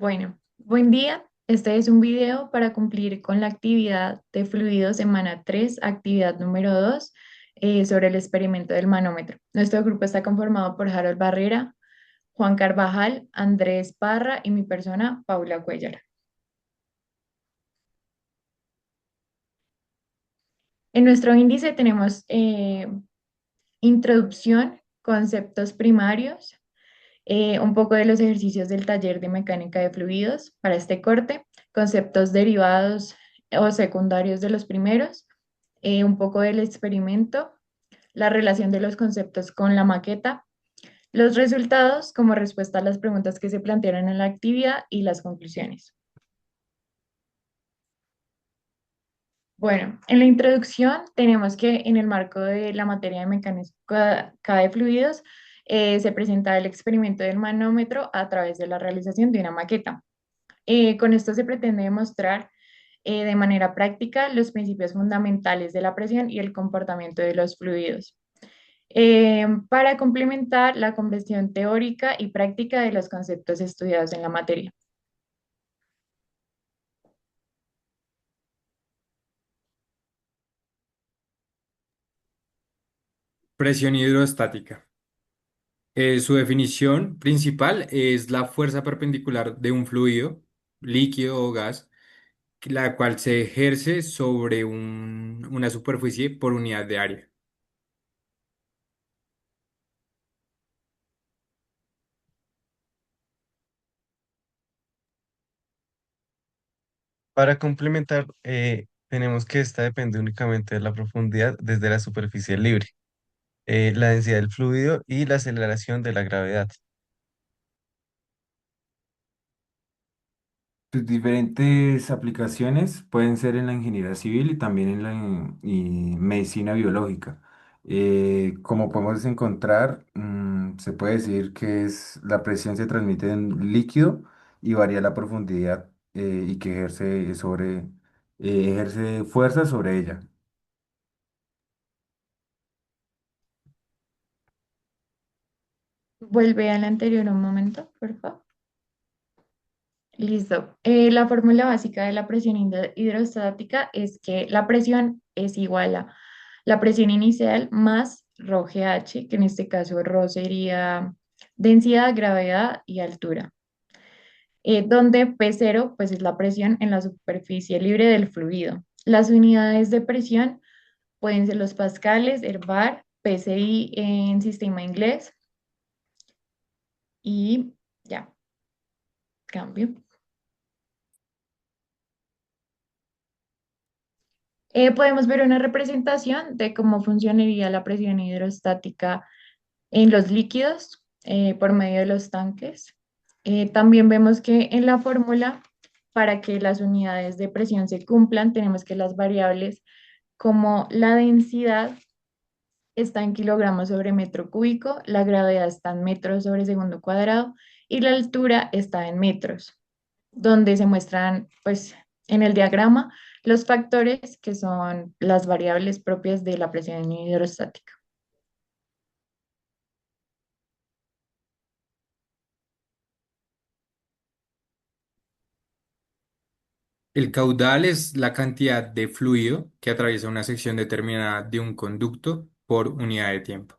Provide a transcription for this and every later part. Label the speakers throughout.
Speaker 1: Bueno, buen día. Este es un video para cumplir con la actividad de fluido semana 3, actividad número 2, sobre el experimento del manómetro. Nuestro grupo está conformado por Harold Barrera, Juan Carvajal, Andrés Parra y mi persona, Paula Cuellar. En nuestro índice tenemos introducción, conceptos primarios, un poco de los ejercicios del taller de mecánica de fluidos para este corte, conceptos derivados o secundarios de los primeros, un poco del experimento, la relación de los conceptos con la maqueta, los resultados como respuesta a las preguntas que se plantearon en la actividad y las conclusiones. Bueno, en la introducción tenemos que en el marco de la materia de mecánica de fluidos se presenta el experimento del manómetro a través de la realización de una maqueta. Con esto se pretende demostrar de manera práctica los principios fundamentales de la presión y el comportamiento de los fluidos, para complementar la comprensión teórica y práctica de los conceptos estudiados en la materia.
Speaker 2: Presión hidrostática. Su definición principal es la fuerza perpendicular de un fluido, líquido o gas, la cual se ejerce sobre una superficie por unidad de área.
Speaker 3: Para complementar, tenemos que esta depende únicamente de la profundidad desde la superficie libre, la densidad del fluido y la aceleración de la gravedad.
Speaker 4: Sus diferentes aplicaciones pueden ser en la ingeniería civil y también en la medicina biológica. Como podemos encontrar, se puede decir que la presión se transmite en líquido y varía la profundidad y que ejerce fuerza sobre ella.
Speaker 1: Vuelve al anterior un momento, por favor. Listo. La fórmula básica de la presión hidrostática es que la presión es igual a la presión inicial más ρgh, que en este caso ρ sería densidad, gravedad y altura, donde P0 pues es la presión en la superficie libre del fluido. Las unidades de presión pueden ser los pascales, el bar, PSI en sistema inglés y ya, cambio. Podemos ver una representación de cómo funcionaría la presión hidrostática en los líquidos por medio de los tanques. También vemos que en la fórmula, para que las unidades de presión se cumplan, tenemos que las variables como la densidad está en kilogramos sobre metro cúbico, la gravedad está en metros sobre segundo cuadrado y la altura está en metros, donde se muestran, pues, en el diagrama los factores que son las variables propias de la presión hidrostática.
Speaker 2: El caudal es la cantidad de fluido que atraviesa una sección determinada de un conducto por unidad de tiempo.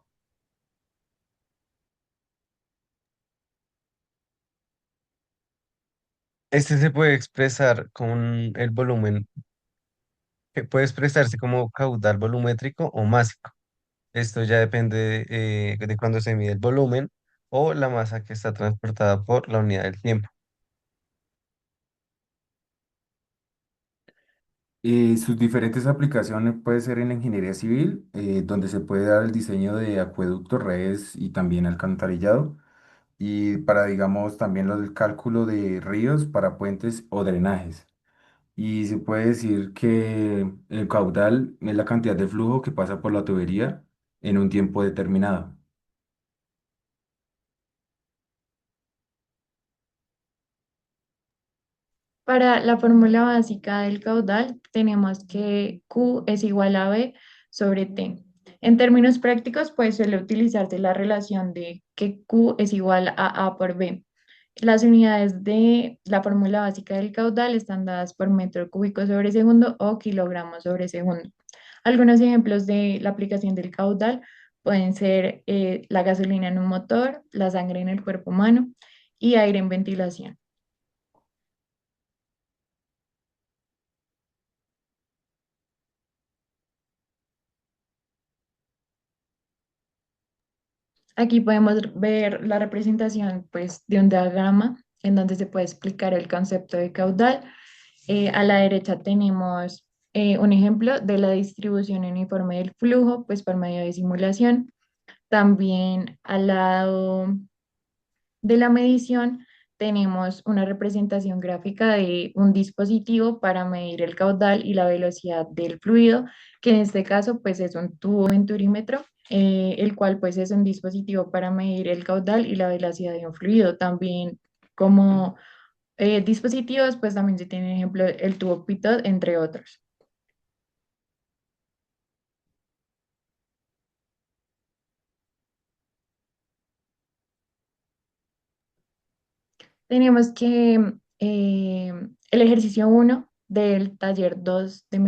Speaker 3: Este se puede expresar con el volumen, que puede expresarse como caudal volumétrico o másico. Esto ya depende de cuándo se mide el volumen o la masa que está transportada por la unidad del tiempo.
Speaker 4: Sus diferentes aplicaciones puede ser en la ingeniería civil, donde se puede dar el diseño de acueductos, redes y también alcantarillado. Y para, digamos, también el cálculo de ríos para puentes o drenajes. Y se puede decir que el caudal es la cantidad de flujo que pasa por la tubería en un tiempo determinado.
Speaker 1: Para la fórmula básica del caudal, tenemos que Q es igual a B sobre T. En términos prácticos, pues suele utilizarse la relación de que Q es igual a por B. Las unidades de la fórmula básica del caudal están dadas por metro cúbico sobre segundo o kilogramos sobre segundo. Algunos ejemplos de la aplicación del caudal pueden ser la gasolina en un motor, la sangre en el cuerpo humano y aire en ventilación. Aquí podemos ver la representación pues, de un diagrama en donde se puede explicar el concepto de caudal. A la derecha tenemos un ejemplo de la distribución uniforme del flujo, pues por medio de simulación. También al lado de la medición tenemos una representación gráfica de un dispositivo para medir el caudal y la velocidad del fluido, que en este caso pues es un tubo venturímetro, el cual pues es un dispositivo para medir el caudal y la velocidad de un fluido. También como dispositivos pues también se tiene ejemplo el tubo pitot, entre otros. Tenemos que el ejercicio 1 del taller 2 de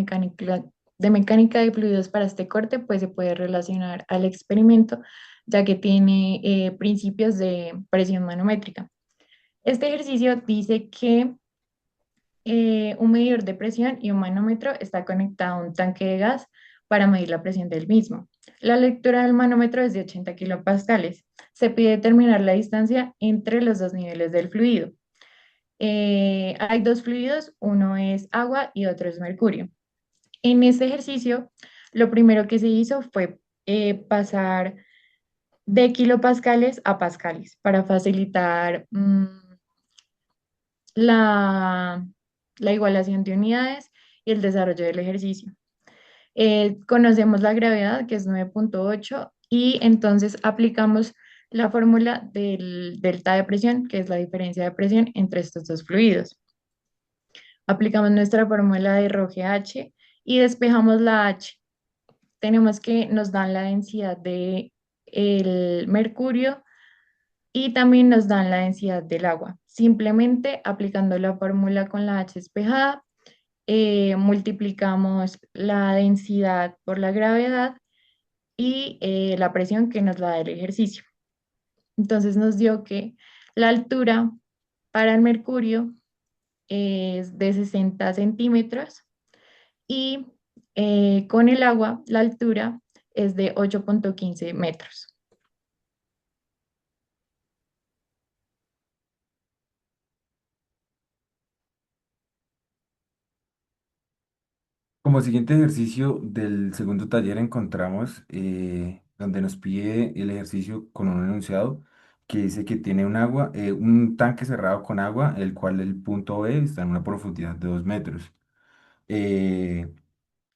Speaker 1: mecánica de fluidos para este corte, pues se puede relacionar al experimento, ya que tiene principios de presión manométrica. Este ejercicio dice que un medidor de presión y un manómetro está conectado a un tanque de gas para medir la presión del mismo. La lectura del manómetro es de 80 kilopascales. Se pide determinar la distancia entre los dos niveles del fluido. Hay dos fluidos, uno es agua y otro es mercurio. En este ejercicio, lo primero que se hizo fue pasar de kilopascales a pascales para facilitar la, la igualación de unidades y el desarrollo del ejercicio. Conocemos la gravedad, que es 9,8, y entonces aplicamos la fórmula del delta de presión, que es la diferencia de presión entre estos dos fluidos. Aplicamos nuestra fórmula de ρGH y despejamos la H. Tenemos que nos dan la densidad de el mercurio y también nos dan la densidad del agua. Simplemente aplicando la fórmula con la H despejada, multiplicamos la densidad por la gravedad y la presión que nos la da el ejercicio. Entonces nos dio que la altura para el mercurio es de 60 centímetros y con el agua la altura es de 8,15 metros.
Speaker 4: Como siguiente ejercicio del segundo taller encontramos donde nos pide el ejercicio con un enunciado que dice que tiene un tanque cerrado con agua, el cual el punto B está en una profundidad de 2 metros eh,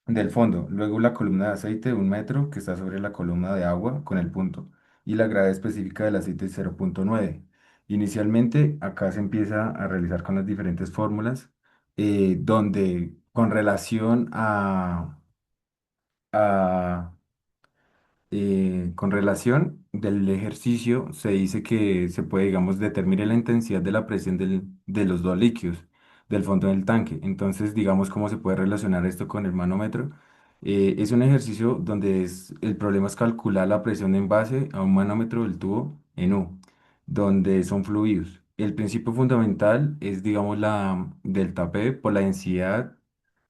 Speaker 4: del fondo. Luego la columna de aceite de 1 metro que está sobre la columna de agua con el punto. Y la gravedad específica del aceite es 0,9. Inicialmente acá se empieza a realizar con las diferentes fórmulas donde con relación a con relación del ejercicio, se dice que se puede, digamos, determinar la intensidad de la presión de los dos líquidos del fondo del tanque. Entonces, digamos, cómo se puede relacionar esto con el manómetro. Es un ejercicio donde el problema es calcular la presión en base a un manómetro del tubo en U, donde son fluidos. El principio fundamental es, digamos, la delta P por la densidad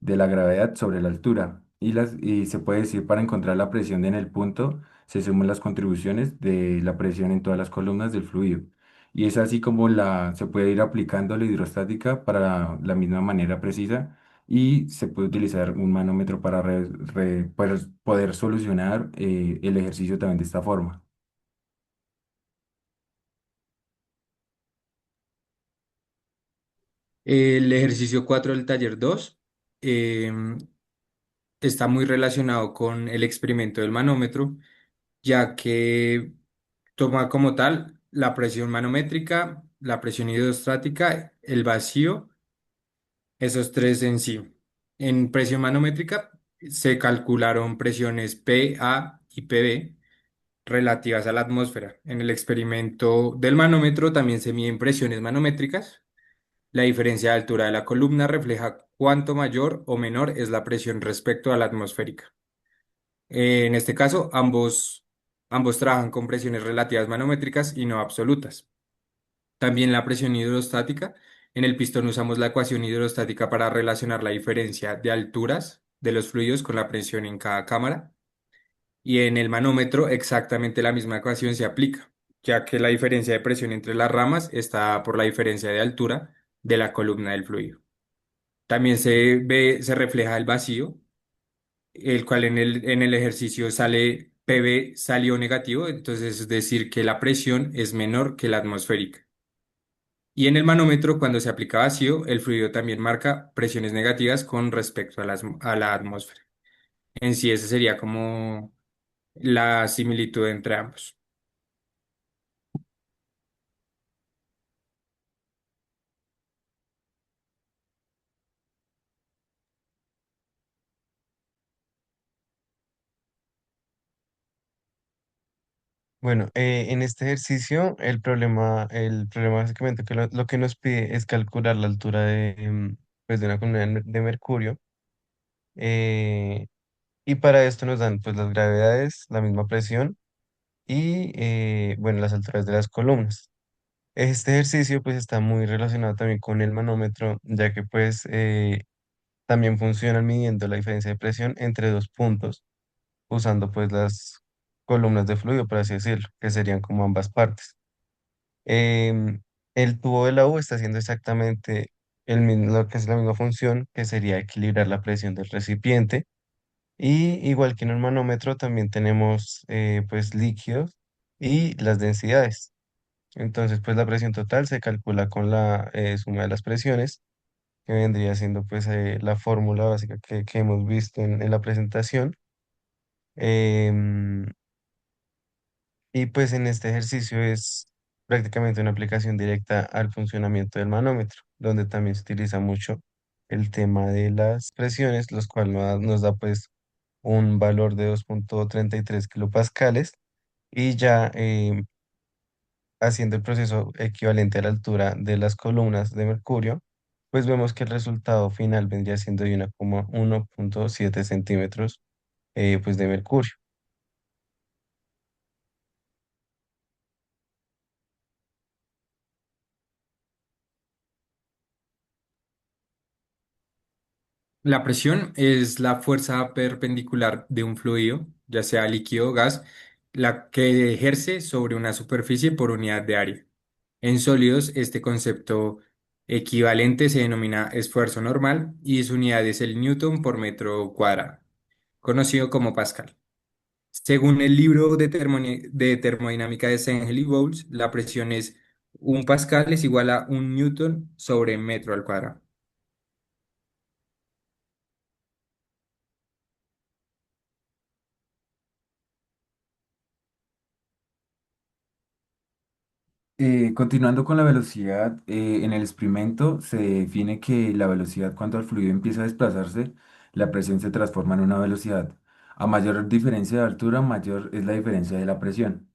Speaker 4: de la gravedad sobre la altura. Y se puede decir para encontrar la presión en el punto, se suman las contribuciones de la presión en todas las columnas del fluido. Y es así como se puede ir aplicando la hidrostática para la misma manera precisa y se puede utilizar un manómetro para poder solucionar el ejercicio también de esta forma.
Speaker 2: El ejercicio 4 del taller 2 em, está muy relacionado con el experimento del manómetro, ya que toma como tal la presión manométrica, la presión hidrostática, el vacío, esos tres en sí. En presión manométrica se calcularon presiones PA y PB relativas a la atmósfera. En el experimento del manómetro también se miden presiones manométricas. La diferencia de altura de la columna refleja cuánto mayor o menor es la presión respecto a la atmosférica. En este caso, ambos trabajan con presiones relativas manométricas y no absolutas. También la presión hidrostática. En el pistón usamos la ecuación hidrostática para relacionar la diferencia de alturas de los fluidos con la presión en cada cámara. Y en el manómetro exactamente la misma ecuación se aplica, ya que la diferencia de presión entre las ramas está por la diferencia de altura de la columna del fluido. También se refleja el vacío, el cual en el ejercicio sale PV salió negativo, entonces es decir que la presión es menor que la atmosférica. Y en el manómetro, cuando se aplica vacío, el fluido también marca presiones negativas con respecto a la atmósfera. En sí, esa sería como la similitud entre ambos.
Speaker 3: Bueno, en este ejercicio el problema básicamente que lo que nos pide es calcular la altura pues de una columna de mercurio. eh, y para esto nos dan pues las gravedades, la misma presión y bueno, las alturas de las columnas. Este ejercicio pues está muy relacionado también con el manómetro, ya que pues también funcionan midiendo la diferencia de presión entre dos puntos, usando pues las columnas de fluido, por así decirlo, que serían como ambas partes. Em, el tubo de la U está haciendo exactamente lo que es la misma función, que sería equilibrar la presión del recipiente. Y igual que en un manómetro también tenemos pues líquidos y las densidades. Entonces pues la presión total se calcula con la suma de las presiones, que vendría siendo pues la fórmula básica que hemos visto en la presentación. Em, y pues en este ejercicio es prácticamente una aplicación directa al funcionamiento del manómetro, donde también se utiliza mucho el tema de las presiones, los cuales nos da pues un valor de 2,33 kilopascales y ya haciendo el proceso equivalente a la altura de las columnas de mercurio, pues vemos que el resultado final vendría siendo de 1,7 centímetros pues de mercurio.
Speaker 2: La presión es la fuerza perpendicular de un fluido, ya sea líquido o gas, la que ejerce sobre una superficie por unidad de área. En sólidos, este concepto equivalente se denomina esfuerzo normal y su unidad es el newton por metro cuadrado, conocido como Pascal. Según el libro de termodinámica de Sengel y Bowles, la presión es un pascal es igual a un newton sobre metro al cuadrado.
Speaker 4: Continuando con la velocidad, en el experimento se define que la velocidad cuando el fluido empieza a desplazarse, la presión se transforma en una velocidad. A mayor diferencia de altura, mayor es la diferencia de la presión.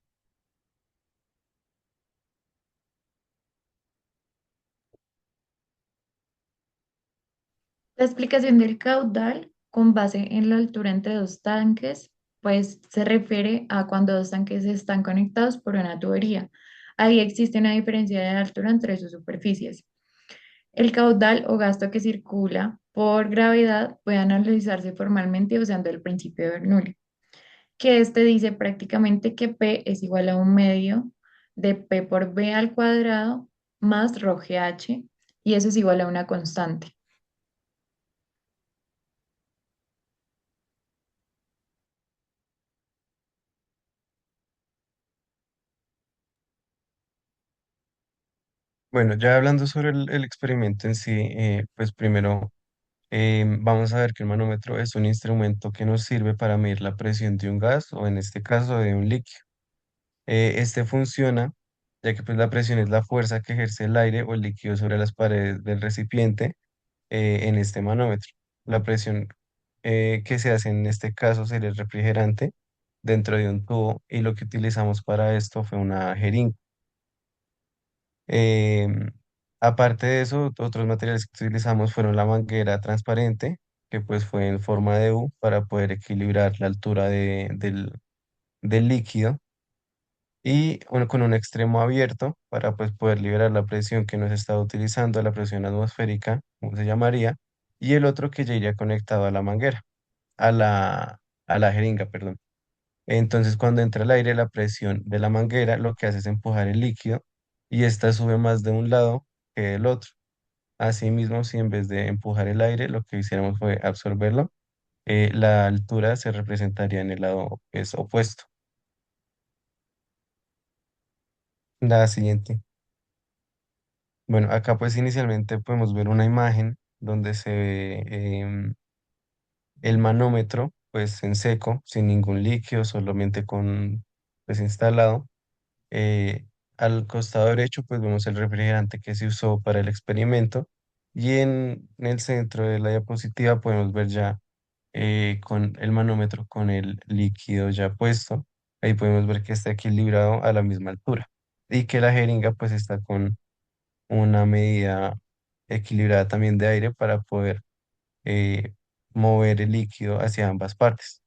Speaker 1: La explicación del caudal con base en la altura entre dos tanques, pues se refiere a cuando dos tanques están conectados por una tubería. Ahí existe una diferencia de altura entre sus superficies. El caudal o gasto que circula por gravedad puede analizarse formalmente usando el principio de Bernoulli, que este dice prácticamente que P es igual a un medio de P por B al cuadrado más ρ g h, y eso es igual a una constante.
Speaker 3: Bueno, ya hablando sobre el experimento en sí, pues primero vamos a ver que el manómetro es un instrumento que nos sirve para medir la presión de un gas o en este caso de un líquido. Este funciona ya que pues la presión es la fuerza que ejerce el aire o el líquido sobre las paredes del recipiente en este manómetro. La presión que se hace en este caso sería el refrigerante dentro de un tubo y lo que utilizamos para esto fue una jeringa. Em, Aparte de eso, otros materiales que utilizamos fueron la manguera transparente, que pues fue en forma de U para poder equilibrar la altura del líquido y con un extremo abierto para pues poder liberar la presión que nos estaba utilizando, la presión atmosférica, como se llamaría, y el otro que ya iría conectado a la manguera, a a la jeringa, perdón. Entonces, cuando entra el aire, la presión de la manguera lo que hace es empujar el líquido y esta sube más de un lado que del otro. Asimismo, si en vez de empujar el aire, lo que hiciéramos fue absorberlo, la altura se representaría en el lado pues, opuesto. La siguiente. Bueno, acá pues inicialmente podemos ver una imagen donde se ve el manómetro pues en seco, sin ningún líquido, solamente con pues instalado. Eh, Al costado derecho pues vemos el refrigerante que se usó para el experimento y en el centro de la diapositiva podemos ver ya con el manómetro con el líquido ya puesto. Ahí podemos ver que está equilibrado a la misma altura y que la jeringa pues está con una medida equilibrada también de aire para poder eh, mover el líquido hacia ambas partes.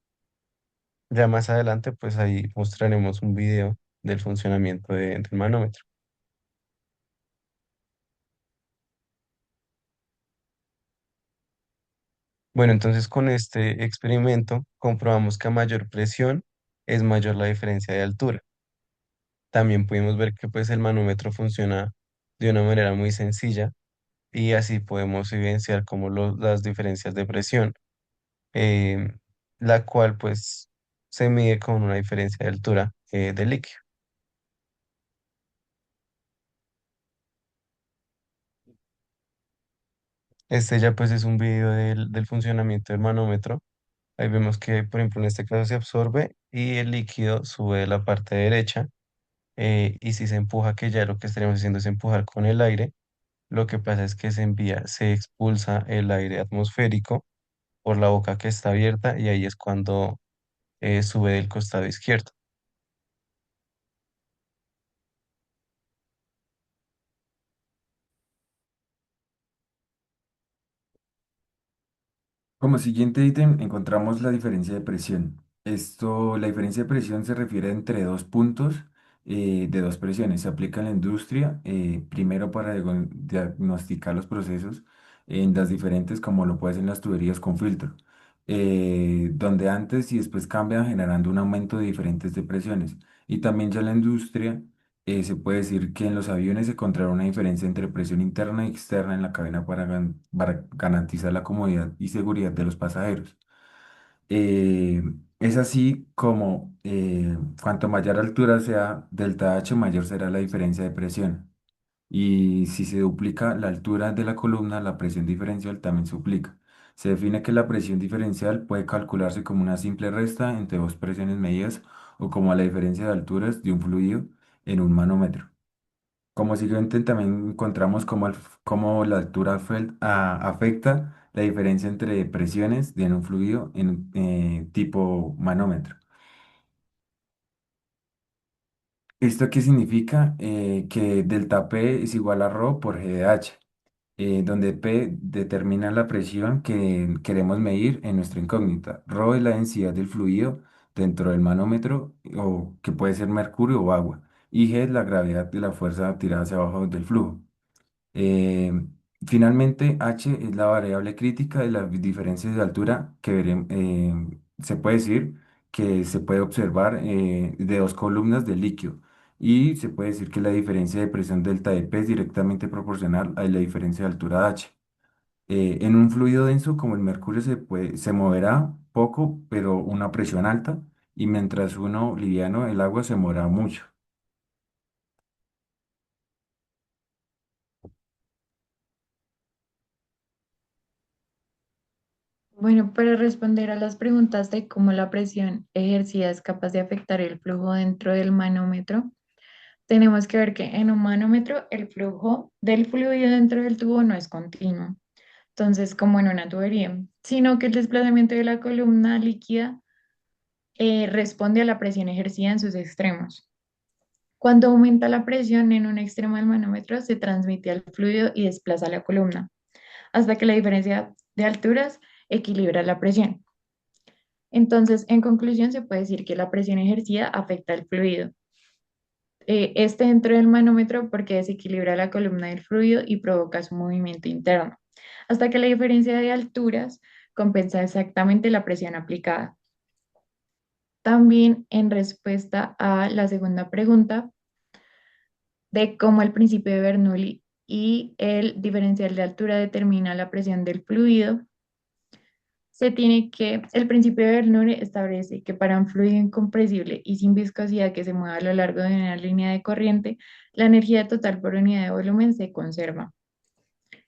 Speaker 3: Ya más adelante pues ahí mostraremos un video del funcionamiento del manómetro. Bueno, entonces con este experimento comprobamos que a mayor presión es mayor la diferencia de altura. También pudimos ver que pues el manómetro funciona de una manera muy sencilla y así podemos evidenciar como las diferencias de presión, eh, la cual pues se mide con una diferencia de altura del líquido. Este ya pues es un video del funcionamiento del manómetro. Ahí vemos que por ejemplo en este caso se absorbe y el líquido sube de la parte derecha y si se empuja, que ya lo que estaríamos haciendo es empujar con el aire, lo que pasa es que se expulsa el aire atmosférico por la boca que está abierta y ahí es cuando sube del costado izquierdo.
Speaker 4: Como siguiente ítem encontramos la diferencia de presión. La diferencia de presión se refiere entre dos puntos de dos presiones. Se aplica en la industria, primero para diagnosticar los procesos en las diferentes, como lo puede ser en las tuberías con filtro, donde antes y después cambian generando un aumento de diferentes de presiones. Y también ya en la industria se puede decir que en los aviones se encontrará una diferencia entre presión interna y externa en la cabina para garantizar la comodidad y seguridad de los pasajeros. Eh, es así como cuanto mayor altura sea delta H, mayor será la diferencia de presión. Y si se duplica la altura de la columna, la presión diferencial también se duplica. Se define que la presión diferencial puede calcularse como una simple resta entre dos presiones medidas o como la diferencia de alturas de un fluido en un manómetro. Como siguiente también encontramos cómo la altura afecta la diferencia entre presiones de un fluido en tipo manómetro. ¿Esto qué significa? Que delta P es igual a ρ por G de H, donde P determina la presión que queremos medir en nuestra incógnita. Rho es la densidad del fluido dentro del manómetro, o que puede ser mercurio o agua. Y G es la gravedad de la fuerza tirada hacia abajo del flujo. Eh, Finalmente, H es la variable crítica de las diferencias de altura que se puede decir que se puede observar de dos columnas de líquido. Y se puede decir que la diferencia de presión delta de P es directamente proporcional a la diferencia de altura de H. En un fluido denso como el mercurio se moverá poco, pero una presión alta, y mientras uno liviano, el agua se moverá mucho.
Speaker 1: Bueno, para responder a las preguntas de cómo la presión ejercida es capaz de afectar el flujo dentro del manómetro, tenemos que ver que en un manómetro el flujo del fluido dentro del tubo no es continuo, entonces como en una tubería, sino que el desplazamiento de la columna líquida responde a la presión ejercida en sus extremos. Cuando aumenta la presión en un extremo del manómetro, se transmite al fluido y desplaza la columna, hasta que la diferencia de alturas equilibra la presión. Entonces, en conclusión, se puede decir que la presión ejercida afecta al fluido. Este dentro del manómetro porque desequilibra la columna del fluido y provoca su movimiento interno, hasta que la diferencia de alturas compensa exactamente la presión aplicada. También en respuesta a la segunda pregunta de cómo el principio de Bernoulli y el diferencial de altura determina la presión del fluido, el principio de Bernoulli establece que para un fluido incompresible y sin viscosidad que se mueva a lo largo de una línea de corriente, la energía total por unidad de volumen se conserva.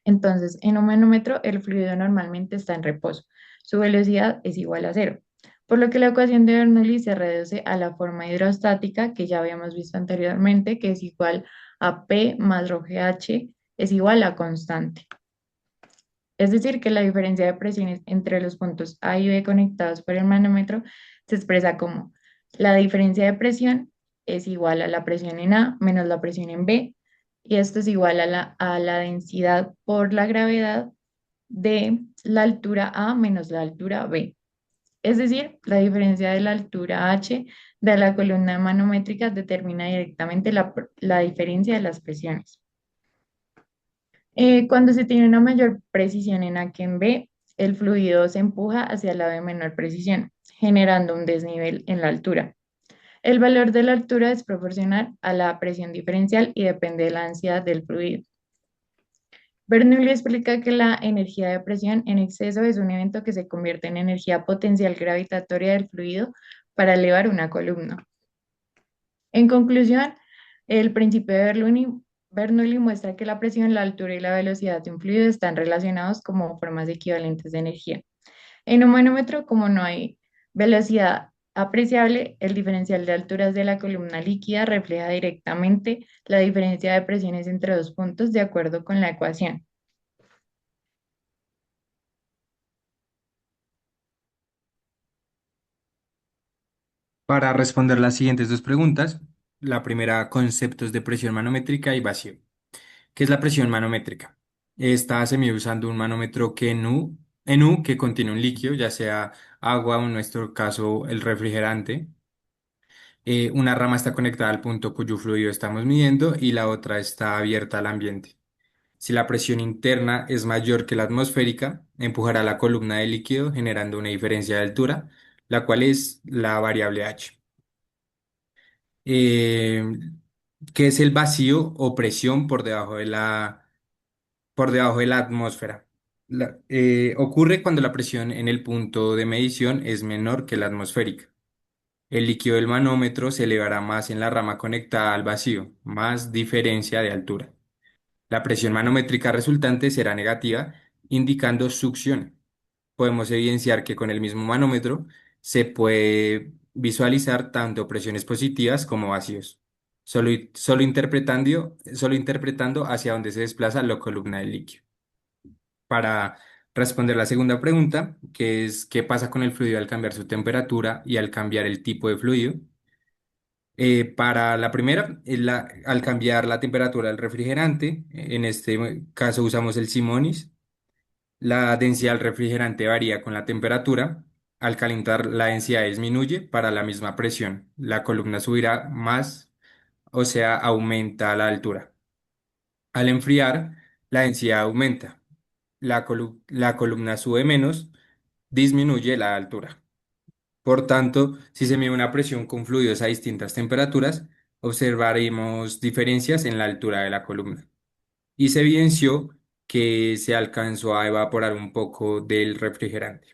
Speaker 1: Entonces, en un manómetro, el fluido normalmente está en reposo. Su velocidad es igual a cero, por lo que la ecuación de Bernoulli se reduce a la forma hidrostática que ya habíamos visto anteriormente, que es igual a P más rho GH es igual a constante. Es decir, que la diferencia de presiones entre los puntos A y B conectados por el manómetro se expresa como la diferencia de presión es igual a la presión en A menos la presión en B, y esto es igual a la densidad por la gravedad de la altura A menos la altura B. Es decir, la diferencia de la altura H de la columna manométrica determina directamente la diferencia de las presiones. Cuando se tiene una mayor precisión en A que en B, el fluido se empuja hacia el lado de menor precisión, generando un desnivel en la altura. El valor de la altura es proporcional a la presión diferencial y depende de la densidad del fluido. Bernoulli explica que la energía de presión en exceso es un evento que se convierte en energía potencial gravitatoria del fluido para elevar una columna. En conclusión, el principio de Bernoulli muestra que la presión, la altura y la velocidad de un fluido están relacionados como formas equivalentes de energía. En un manómetro, como no hay velocidad apreciable, el diferencial de alturas de la columna líquida refleja directamente la diferencia de presiones entre dos puntos de acuerdo con la ecuación.
Speaker 2: Para responder las siguientes dos preguntas, la primera, conceptos de presión manométrica y vacío. ¿Qué es la presión manométrica? Esta se mide usando un manómetro en U que contiene un líquido, ya sea agua o en nuestro caso el refrigerante. Una rama está conectada al punto cuyo fluido estamos midiendo y la otra está abierta al ambiente. Si la presión interna es mayor que la atmosférica, empujará la columna de líquido generando una diferencia de altura, la cual es la variable H. Eh, ¿Qué es el vacío o presión por debajo de la atmósfera? Ocurre cuando la presión en el punto de medición es menor que la atmosférica. El líquido del manómetro se elevará más en la rama conectada al vacío, más diferencia de altura. La presión manométrica resultante será negativa, indicando succión. Podemos evidenciar que con el mismo manómetro se puede visualizar tanto presiones positivas como vacíos, solo interpretando hacia dónde se desplaza la columna del líquido. Para responder la segunda pregunta, que es ¿qué pasa con el fluido al cambiar su temperatura y al cambiar el tipo de fluido? Para la primera, al cambiar la temperatura del refrigerante, en este caso usamos el Simonis, la densidad del refrigerante varía con la temperatura. Al calentar, la densidad disminuye para la misma presión. La columna subirá más, o sea, aumenta la altura. Al enfriar, la densidad aumenta. La columna sube menos, disminuye la altura. Por tanto, si se mide una presión con fluidos a distintas temperaturas, observaremos diferencias en la altura de la columna. Y se evidenció que se alcanzó a evaporar un poco del refrigerante.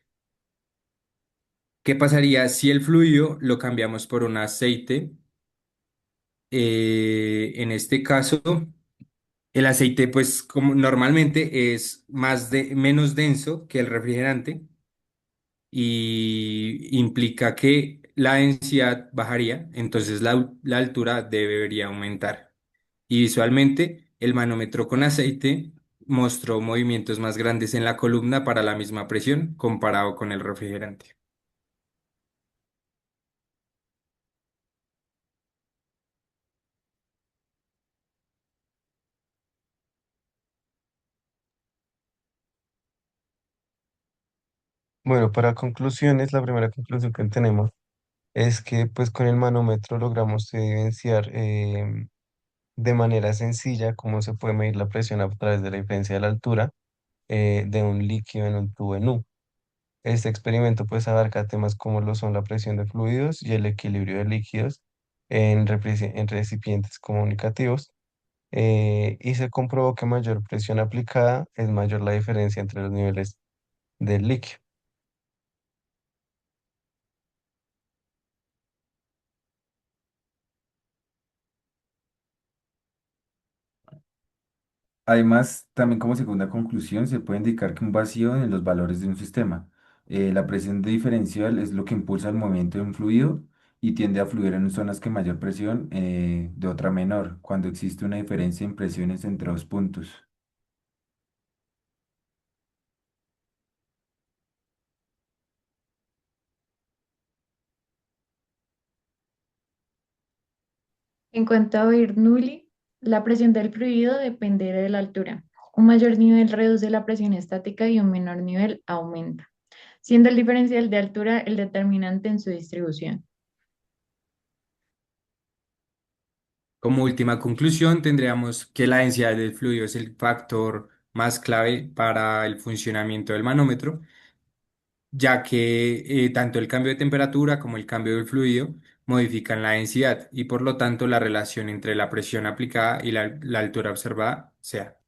Speaker 2: ¿Qué pasaría si el fluido lo cambiamos por un aceite? En este caso, el aceite, pues, como normalmente es menos denso que el refrigerante y implica que la densidad bajaría, entonces la altura debería aumentar. Y visualmente, el manómetro con aceite mostró movimientos más grandes en la columna para la misma presión comparado con el refrigerante.
Speaker 3: Bueno, para conclusiones, la primera conclusión que tenemos es que pues con el manómetro logramos evidenciar de manera sencilla cómo se puede medir la presión a través de la diferencia de la altura de un líquido en un tubo en U. Este experimento pues abarca temas como lo son la presión de fluidos y el equilibrio de líquidos en recipientes comunicativos, y se comprobó que mayor presión aplicada es mayor la diferencia entre los niveles del líquido.
Speaker 4: Además, también como segunda conclusión, se puede indicar que un vacío en los valores de un sistema. La presión de diferencial es lo que impulsa el movimiento de un fluido y tiende a fluir en zonas que mayor presión de otra menor, cuando existe una diferencia en presiones entre dos puntos.
Speaker 1: En cuanto a Bernoulli, la presión del fluido depende de la altura. Un mayor nivel reduce la presión estática y un menor nivel aumenta, siendo el diferencial de altura el determinante en su distribución.
Speaker 2: Como última conclusión, tendríamos que la densidad del fluido es el factor más clave para el funcionamiento del manómetro, ya que tanto el cambio de temperatura como el cambio del fluido modifican la densidad y por lo tanto la relación entre la presión aplicada y la altura observada sea